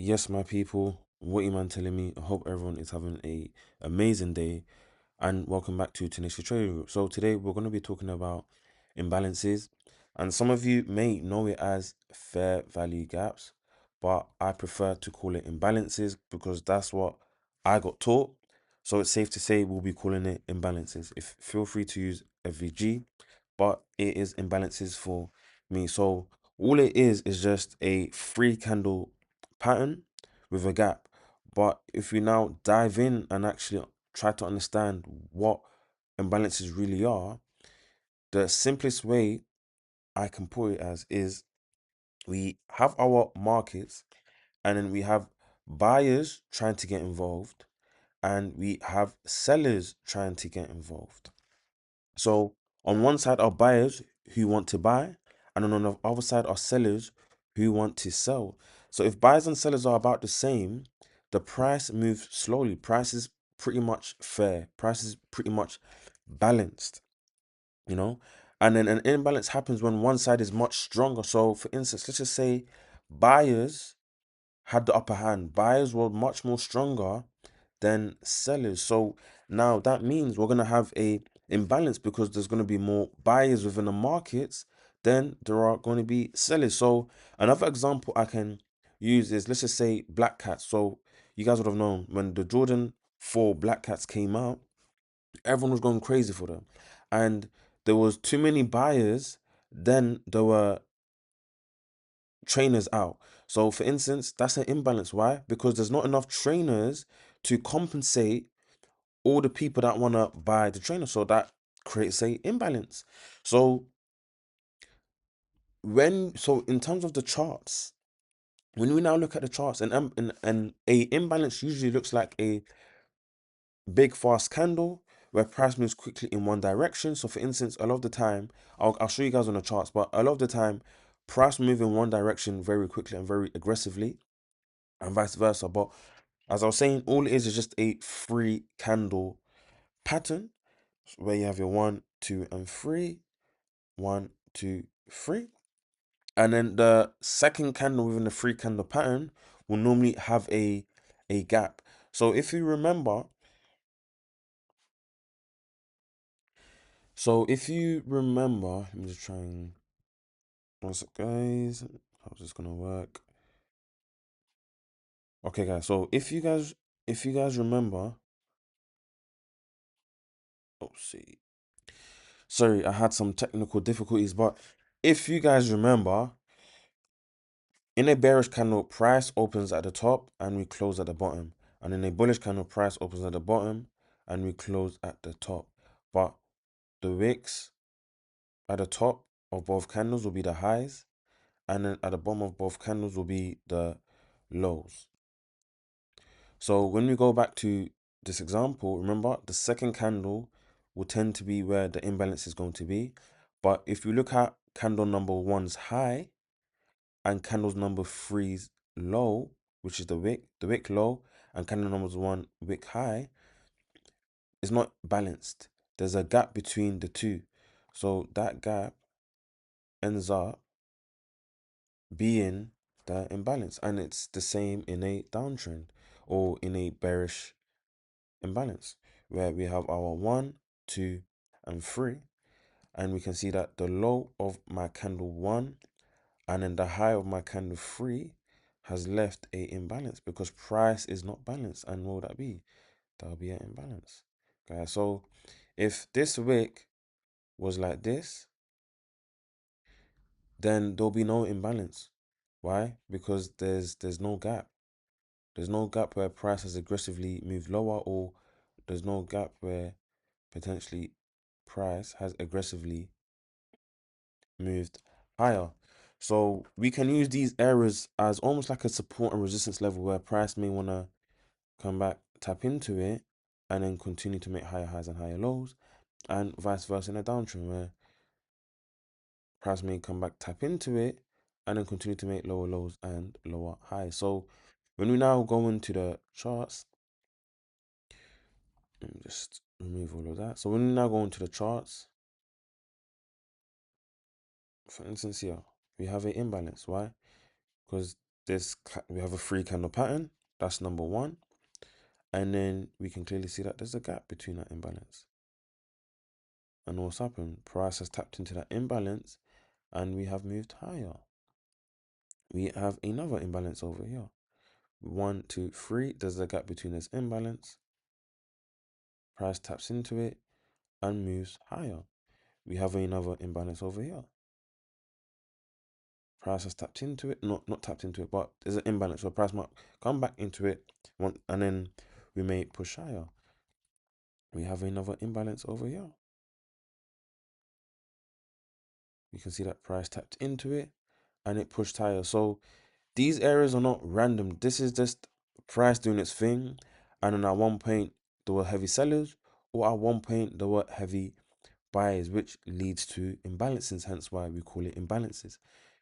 Yes, my people, what you man telling me? I hope everyone is having a amazing day and welcome back to Tanisha Trading Group. So today we're going to be talking about imbalances, and some of you may know it as fair value gaps, but I prefer to call it imbalances because that's what I got taught. So it's safe to say we'll be calling it imbalances. If feel free to use FVG, but it is imbalances for me. So all it is just a three candle pattern with a gap. But if we now dive in and actually try to understand what imbalances really are, the simplest way I can put it as is we have our markets and then we have buyers trying to get involved and we have sellers trying to get involved. So on one side are buyers who want to buy, and then on the other side are sellers who want to sell. So if buyers and sellers are about the same, the price moves slowly. Price is pretty much fair. Price is pretty much balanced, you know? And then an imbalance happens when one side is much stronger. So for instance, let's just say buyers had the upper hand. Buyers were much more stronger than sellers. So now that means we're gonna have a imbalance because there's gonna be more buyers within the markets than there are going to be sellers. So another example I can use is let's just say black cats. So you guys would have known when the Jordan 4 black cats came out, everyone was going crazy for them. And there was too many buyers, then there were trainers out. So, for instance, that's an imbalance. Why? Because there's not enough trainers to compensate all the people that want to buy the trainer. So that creates a imbalance. So in terms of the charts, when we now look at the charts, and a imbalance usually looks like a big fast candle where price moves quickly in one direction. So for instance, a lot of the time, I'll show you guys on the charts, but a lot of the time, price move in one direction very quickly and very aggressively, and vice versa. But as I was saying, all it is just a three candle pattern where you have your one, two, and three, one, two, three. And then the second candle within the three candle pattern will normally have a gap. So if you remember, let me just try and what's up guys? How's this gonna work? Okay guys, so if you guys remember, oh see. Sorry, I had some technical difficulties, but if you guys remember, in a bearish candle, price opens at the top and we close at the bottom. And in a bullish candle, price opens at the bottom and we close at the top. But the wicks at the top of both candles will be the highs, and then at the bottom of both candles will be the lows. So when we go back to this example, remember the second candle will tend to be where the imbalance is going to be. But if you look at candle number one's high, and candles number three's low, which is the wick low, and candle number one wick high, is not balanced. There's a gap between the two. So that gap ends up being the imbalance. And it's the same in a downtrend or in a bearish imbalance where we have our one, two, and three. And we can see that the low of my candle one and then the high of my candle three has left a imbalance because price is not balanced. And what would that be? That'll be an imbalance. Okay, so if this wick was like this, then there'll be no imbalance. Why? Because there's no gap. There's no gap where price has aggressively moved lower, or there's no gap where potentially price has aggressively moved higher. So we can use these areas as almost like a support and resistance level where price may want to come back, tap into it, and then continue to make higher highs and higher lows, and vice versa in a downtrend where price may come back, tap into it, and then continue to make lower lows and lower highs. So when we now go into the charts, let me just remove all of that. So when we now go into the charts, for instance here, we have an imbalance. Why? Because we have a three candle pattern. That's number one. And then we can clearly see that there's a gap between that imbalance. And what's happened? Price has tapped into that imbalance and we have moved higher. We have another imbalance over here. 1, 2, 3. There's a gap between this imbalance. Price taps into it and moves higher. We have another imbalance over here. Price has tapped into it, not tapped into it, but there's an imbalance. So price might come back into it, and then we may push higher. We have another imbalance over here. You can see that price tapped into it and it pushed higher. So these areas are not random. This is just price doing its thing. And then at one point there were heavy sellers, or at one point there were heavy buyers, which leads to imbalances, hence why we call it imbalances.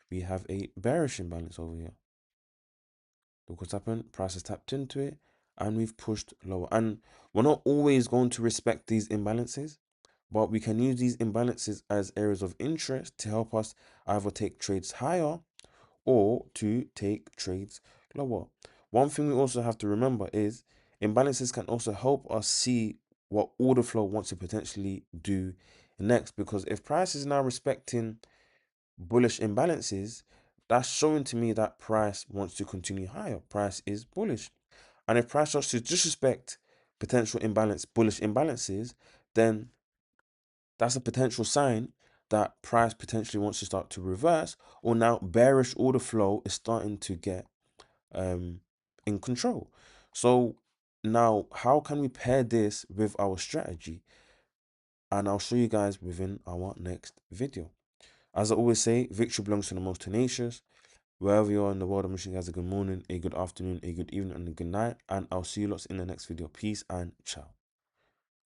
We have a bearish imbalance over here. Look what's happened. Price has tapped into it and we've pushed lower. And we're not always going to respect these imbalances, but we can use these imbalances as areas of interest to help us either take trades higher or to take trades lower. One thing we also have to remember is imbalances can also help us see what order flow wants to potentially do next, because if price is now respecting bullish imbalances, that's showing to me that price wants to continue higher. Price is bullish. And if price starts to disrespect potential bullish imbalances, then that's a potential sign that price potentially wants to start to reverse, or now bearish order flow is starting to get in control. So now how can we pair this with our strategy? And I'll show you guys within our next video. As I always say, victory belongs to the most tenacious. Wherever you are in the world, I'm wishing you guys a good morning, a good afternoon, a good evening, and a good night. And I'll see you lots in the next video. Peace and ciao.